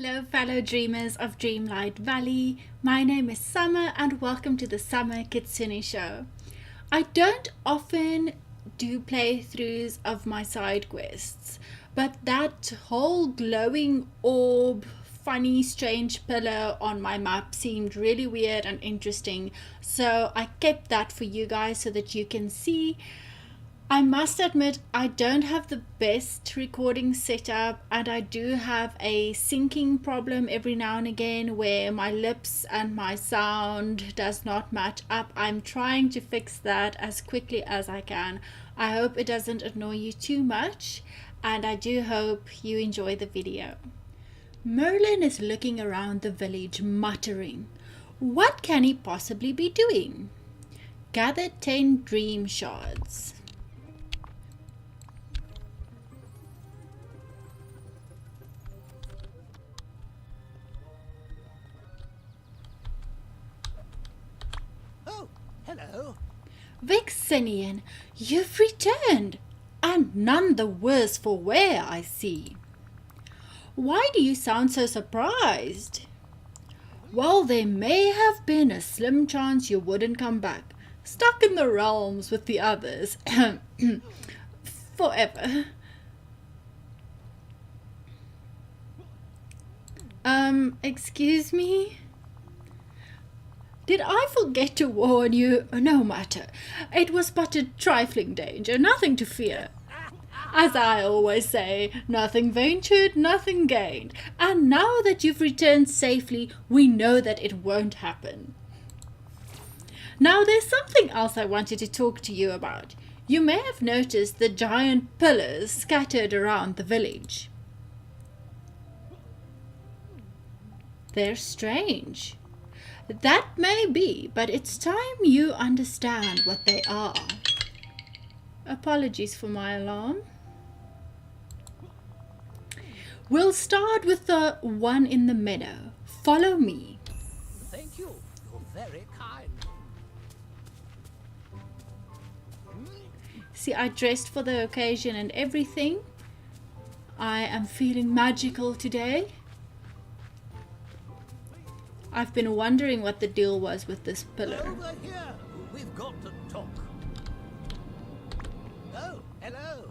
Hello fellow dreamers of Dreamlight Valley, my name is Summer and welcome to the Summer Kitsune Show. I don't often do playthroughs of my side quests, but that whole glowing orb, funny strange pillar on my map seemed really weird and interesting, so I kept that for you guys so that you can see. I must admit I don't have the best recording setup and I do have a syncing problem every now and again where my lips and my sound does not match up. I'm trying to fix that as quickly as I can. I hope it doesn't annoy you too much and I do hope you enjoy the video. Merlin is looking around the village muttering. What can he possibly be doing? Gather 10 dream shards. Hello. Vixenian, you've returned, and none the worse for wear, I see. Why do you sound so surprised? Well, there may have been a slim chance you wouldn't come back, stuck in the realms with the others, forever. Excuse me? Did I forget to warn you? No matter. It was but a trifling danger, nothing to fear. As I always say, nothing ventured, nothing gained. And now that you've returned safely, we know that it won't happen. Now there's something else I wanted to talk to you about. You may have noticed the giant pillars scattered around the village. They're strange. That may be, but it's time you understand what they are. Apologies for my alarm. We'll start with the one in the meadow. Follow me. Thank you. You're very kind. See, I dressed for the occasion and everything. I am feeling magical today. I've been wondering what the deal was with this pillar. Over here. We've got to talk. Oh, hello.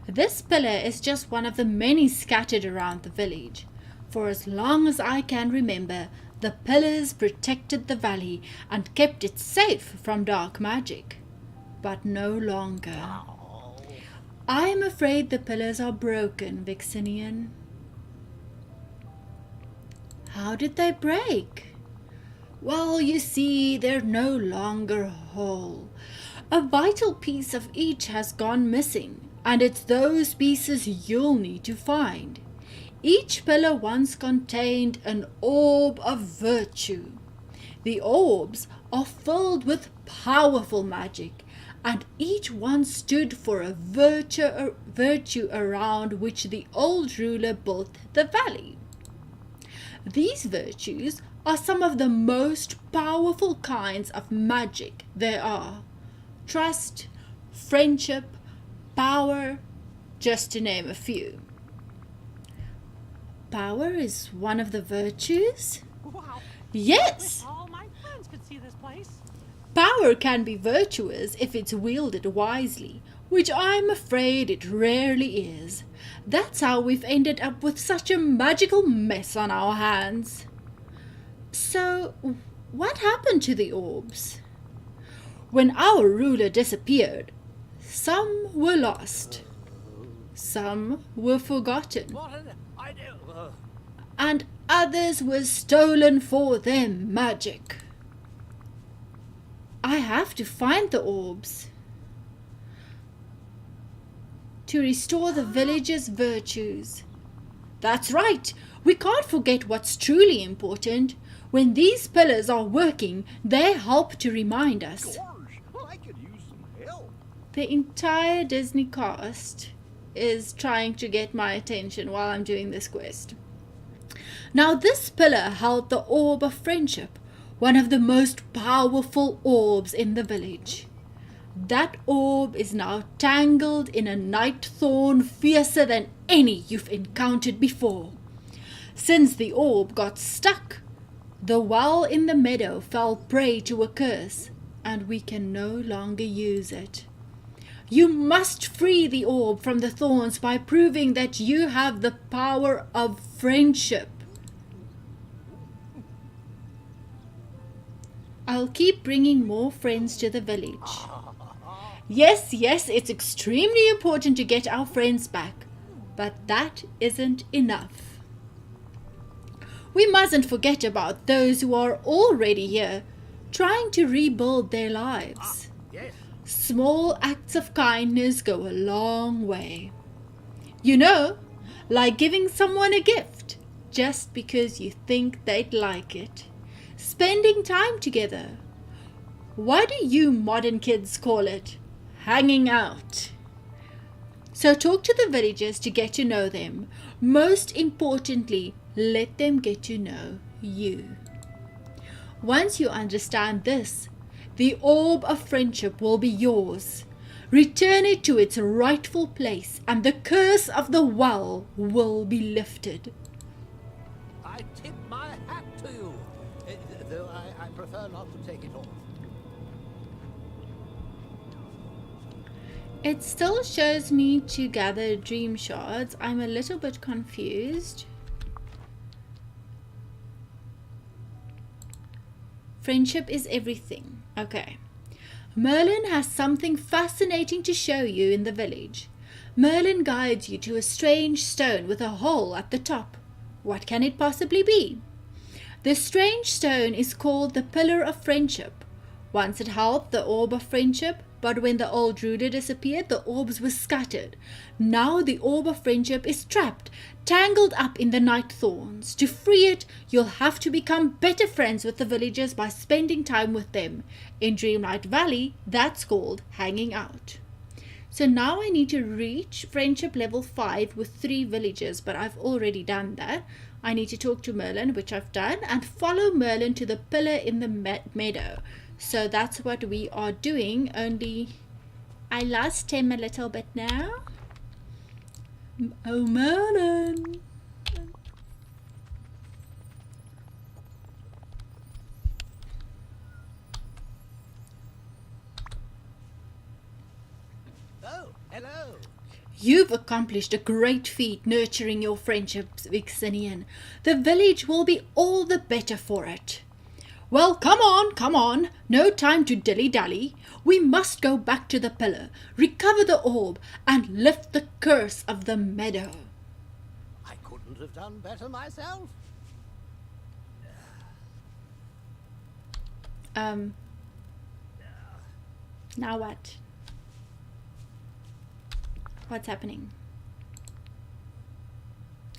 This pillar is just one of the many scattered around the village. For as long as I can remember, the pillars protected the valley and kept it safe from dark magic. But no longer. Oh. I am afraid the pillars are broken, Vixenian. How did they break? Well, you see, they're no longer whole. A vital piece of each has gone missing, and it's those pieces you'll need to find. Each pillar once contained an orb of virtue. The orbs are filled with powerful magic, and each one stood for a virtue around which the old ruler built the valley. These virtues are some of the most powerful kinds of magic there are. Trust, friendship, power, just to name a few. Power is one of the virtues? Wow. Yes! Wish all my friends could see this place. Power can be virtuous if it's wielded wisely, which I'm afraid it rarely is. That's how we've ended up with such a magical mess on our hands. So, what happened to the orbs? When our ruler disappeared, some were lost, some were forgotten, What an idea. and others were stolen for their magic. I have to find the orbs to restore the village's virtues. That's right, we can't forget what's truly important. When these pillars are working, they help to remind us. Gosh, I could use some help. The entire Disney cast is trying to get my attention while I'm doing this quest. Now this pillar held the orb of friendship, one of the most powerful orbs in the village. That orb is now tangled in a night thorn fiercer than any you've encountered before. Since the orb got stuck, the well in the meadow fell prey to a curse, and we can no longer use it. You must free the orb from the thorns by proving that you have the power of friendship. I'll keep bringing more friends to the village. Yes, it's extremely important to get our friends back, but that isn't enough. We mustn't forget about those who are already here, trying to rebuild their lives. Yes. Small acts of kindness go a long way. You know, like giving someone a gift just because you think they'd like it. Spending time together. What do you modern kids call it? Hanging out. So talk to the villagers to get to know them. Most importantly, let them get to know you. Once you understand this, the orb of friendship will be yours. Return it to its rightful place, and the curse of the well will be lifted. I tip my hat to you, though I prefer not to take it off. It still shows me to gather dream shards. I'm a little bit confused. Friendship is everything. Okay. Merlin has something fascinating to show you in the village. Merlin guides you to a strange stone with a hole at the top. What can it possibly be? The strange stone is called the Pillar of Friendship. Once it held the orb of friendship, but when the old ruler disappeared, the orbs were scattered. Now the orb of friendship is trapped, tangled up in the night thorns. To free it, you'll have to become better friends with the villagers by spending time with them. In Dreamlight Valley, that's called hanging out. So now I need to reach friendship level 5 with 3 villagers, but I've already done that. I need to talk to Merlin, which I've done, and follow Merlin to the pillar in the meadow. So that's what we are doing, only I lost him a little bit now. Oh, Merlin. Oh, hello. You've accomplished a great feat nurturing your friendships, Vixenian. The village will be all the better for it. Well, come on. No time to dilly-dally. We must go back to the pillar, recover the orb, and lift the curse of the meadow. I couldn't have done better myself. Now what? What's happening?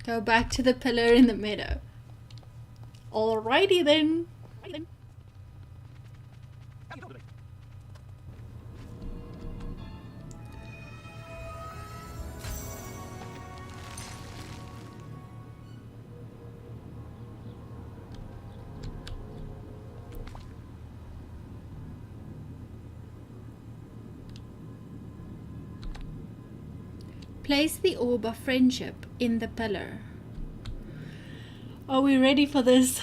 Go back to the pillar in the meadow. Alrighty then. Place the orb of friendship in the pillar. Are we ready for this?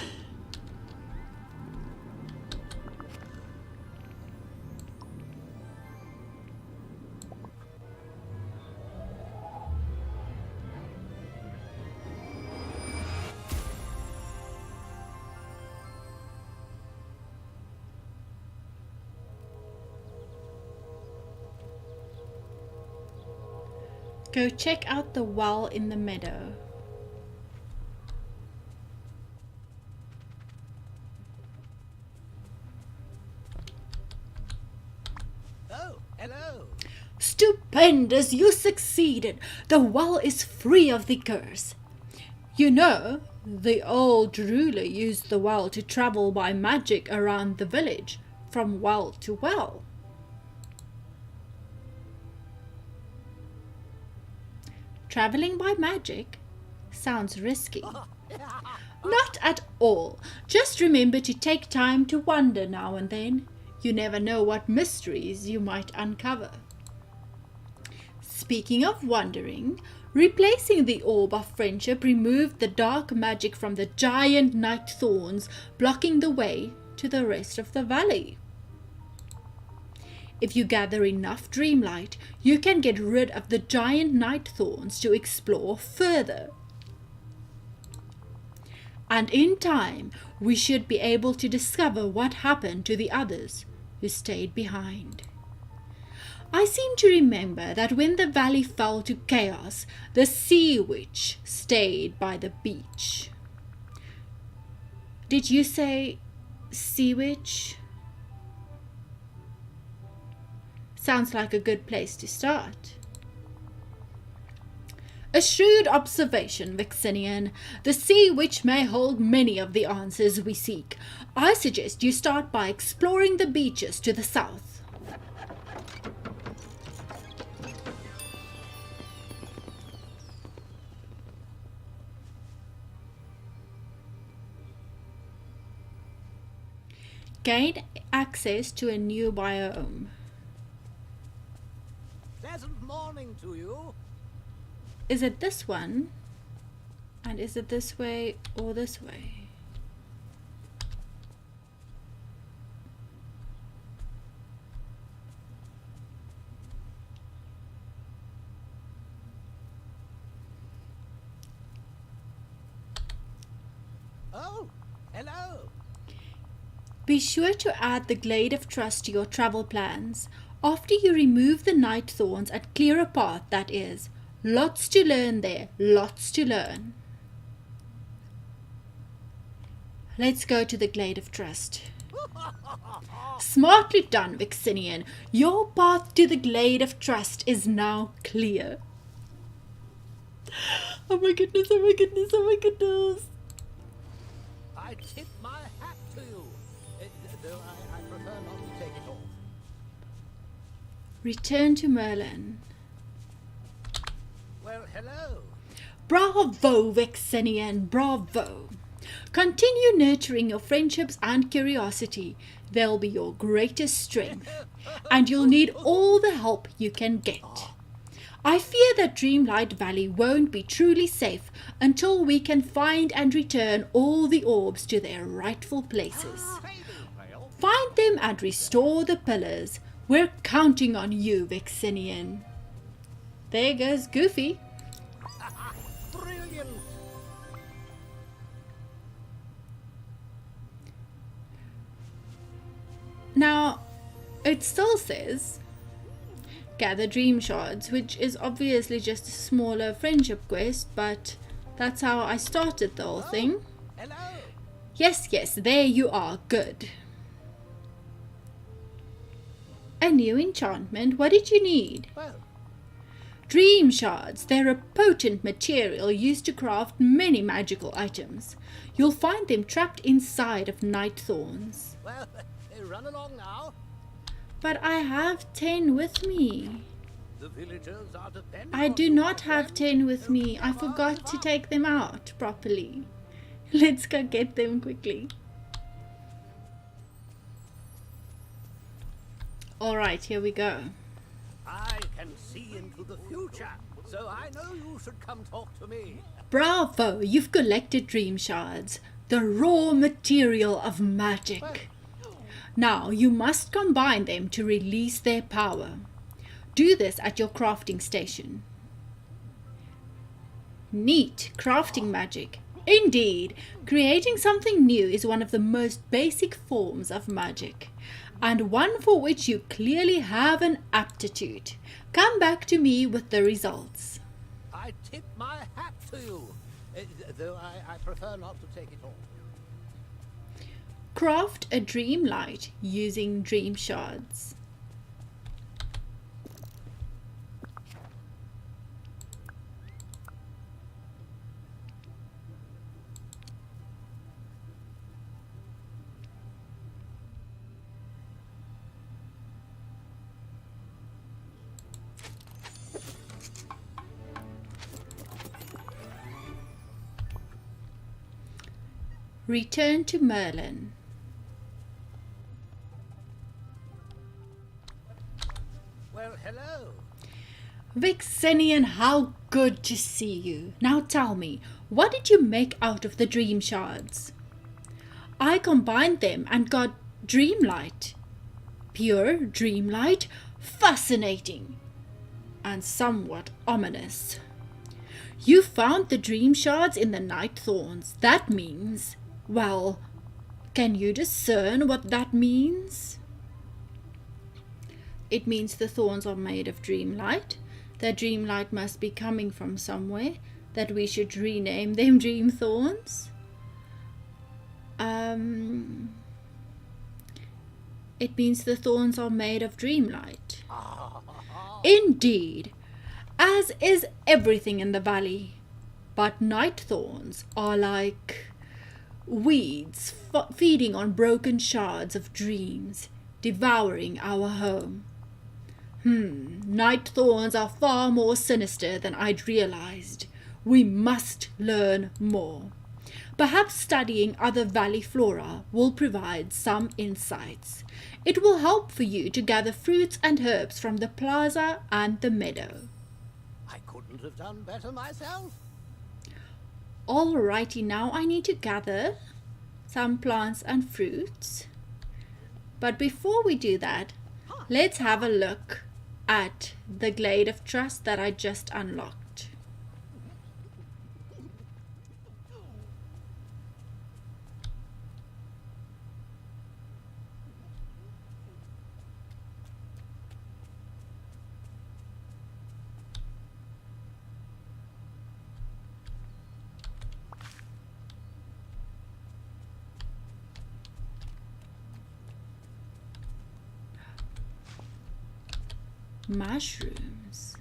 Go check out the well in the meadow. Oh, hello. Stupendous! You succeeded! The well is free of the curse. You know, the old ruler used the well to travel by magic around the village, from well to well. Traveling by magic sounds risky. Not at all. Just remember to take time to wonder now and then. You never know what mysteries you might uncover. Speaking of wandering, Replacing the orb of friendship removed the dark magic from the giant night thorns, blocking the way to the rest of the valley. If you gather enough dreamlight, you can get rid of the giant night thorns to explore further. And in time, we should be able to discover what happened to the others who stayed behind. I seem to remember that when the valley fell to chaos, the sea witch stayed by the beach. Did you say sea witch? Sounds like a good place to start. A shrewd observation, Vixenian. The sea witch may hold many of the answers we seek. I suggest you start by exploring the beaches to the south. Gain access to a new biome. Pleasant morning to you. Is it this one? And is it this way or this way? Oh, hello. Be sure to add the Glade of Trust to your travel plans. After you remove the night thorns and clear a path, that is. Lots to learn there, lots to learn. Let's go to the Glade of Trust. Smartly done, Vixenian. Your path to the Glade of Trust is now clear. Oh my goodness, oh my goodness, oh my goodness. I tip my hat to you, though I prefer not to take it off. Return to Merlin. Well, hello. Bravo, Vixenian, bravo. Continue nurturing your friendships and curiosity. They'll be your greatest strength, and you'll need all the help you can get. I fear that Dreamlight Valley won't be truly safe until we can find and return all the orbs to their rightful places. Find them and restore the pillars. We're counting on you, Vixenian. There goes Goofy. Brilliant. Now, it still says gather dream shards, which is obviously just a smaller friendship quest, but that's how I started the whole thing. Hello. Yes, there you are. Good. A new enchantment. What did you need? Well, Dream shards. They're a potent material used to craft many magical items. You'll find them trapped inside of night thorns. well, run along now. But I have 10 with me. The villagers are dependent I on do you, not my have friend. 10 with me. I Come on, forgot come to on. take them out properly. Let's go get them quickly. Alright, here we go. I can see into the future, so I know you should come talk to me. Bravo! You've collected dream shards, the raw material of magic. Now you must combine them to release their power. Do this at your crafting station. Neat crafting magic. Indeed, creating something new is one of the most basic forms of magic, and one for which you clearly have an aptitude. Come back to me with the results. I tip my hat to you, though I prefer not to take it off. Craft a dream light using dream shards. Return to Merlin. Well, hello. Vixenian, how good to see you. Now tell me, what did you make out of the dream shards? I combined them and got Dreamlight. Pure Dreamlight? Fascinating. And somewhat ominous. You found the dream shards in the night thorns. That means, well, can you discern what that means? It means the thorns are made of dreamlight. That dreamlight must be coming from somewhere. That we should rename them dream thorns. It means the thorns are made of dreamlight. Indeed, as is everything in the valley. But night thorns are like weeds feeding on broken shards of dreams, devouring our home. Night thorns are far more sinister than I'd realized. We must learn more. Perhaps studying other valley flora will provide some insights. It will help for you to gather fruits and herbs from the plaza and the meadow. I couldn't have done better myself. Alrighty, now I need to gather some plants and fruits. But before we do that, let's have a look at the Glade of Trust that I just unlocked. Mushrooms.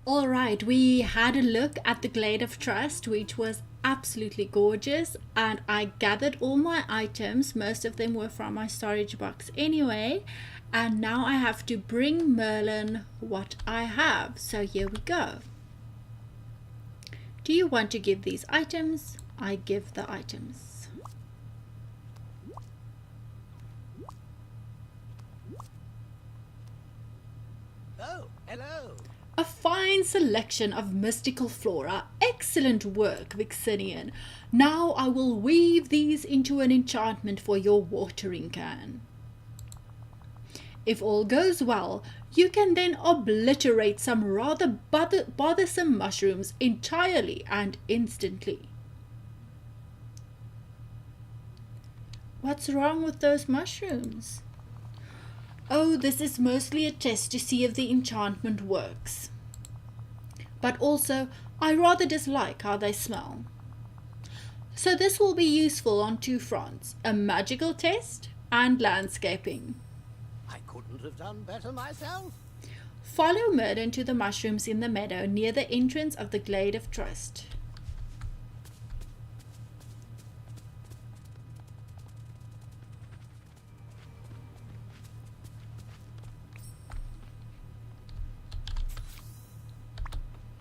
Alright, we had a look at the Glade of Trust, which was absolutely gorgeous, and I gathered all my items. Most of them were from my storage box anyway, and now I have to bring Merlin what I have. So here we go. Do you want to give these items? I give the items. Oh, hello. A fine selection of mystical flora. Excellent work, Vixenian. Now I will weave these into an enchantment for your watering can. If all goes well, you can then obliterate some rather bothersome mushrooms entirely and instantly. What's wrong with those mushrooms? Oh, this is mostly a test to see if the enchantment works. But also, I rather dislike how they smell. So this will be useful on two fronts, a magical test and landscaping. I couldn't have done better myself. Follow Merlin to the mushrooms in the meadow near the entrance of the Glade of Trust.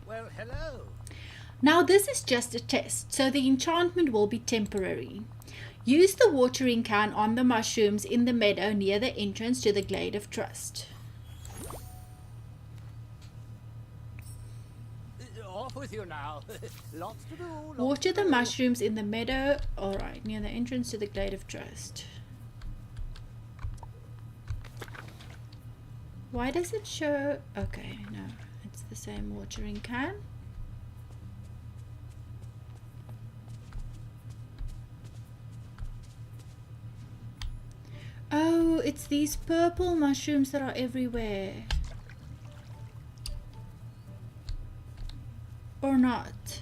Well, hello. Now this is just a test, so the enchantment will be temporary. Use the watering can on the mushrooms in the meadow near the entrance to the Glade of Trust. Off with you now. Lots to do. Water the mushrooms in the meadow, alright, near the entrance to the Glade of Trust. Why does it show? Okay, no, it's the same watering can. Oh, it's these purple mushrooms that are everywhere. Or not.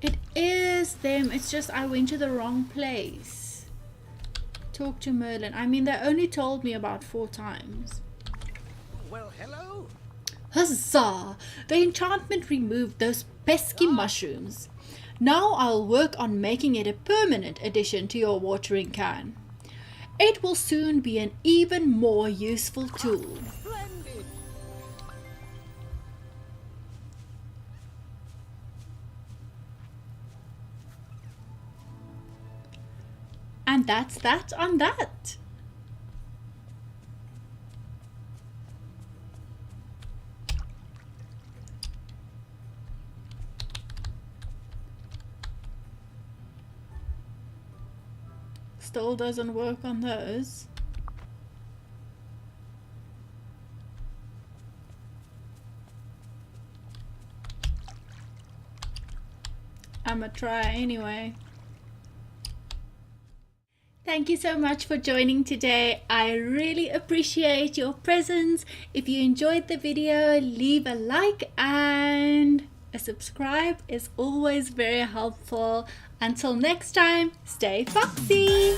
It is them. It's just I went to the wrong place. Talk to Merlin. I mean, they only told me about 4 times. Well, hello. Huzzah! The enchantment removed those pesky mushrooms. Now I'll work on making it a permanent addition to your watering can. It will soon be an even more useful tool. Splendid. And that's that on that. Still doesn't work on those. I'ma try anyway. Thank you so much for joining today. I really appreciate your presence. If you enjoyed the video, leave a like and a subscribe is always very helpful. Until next time, stay foxy!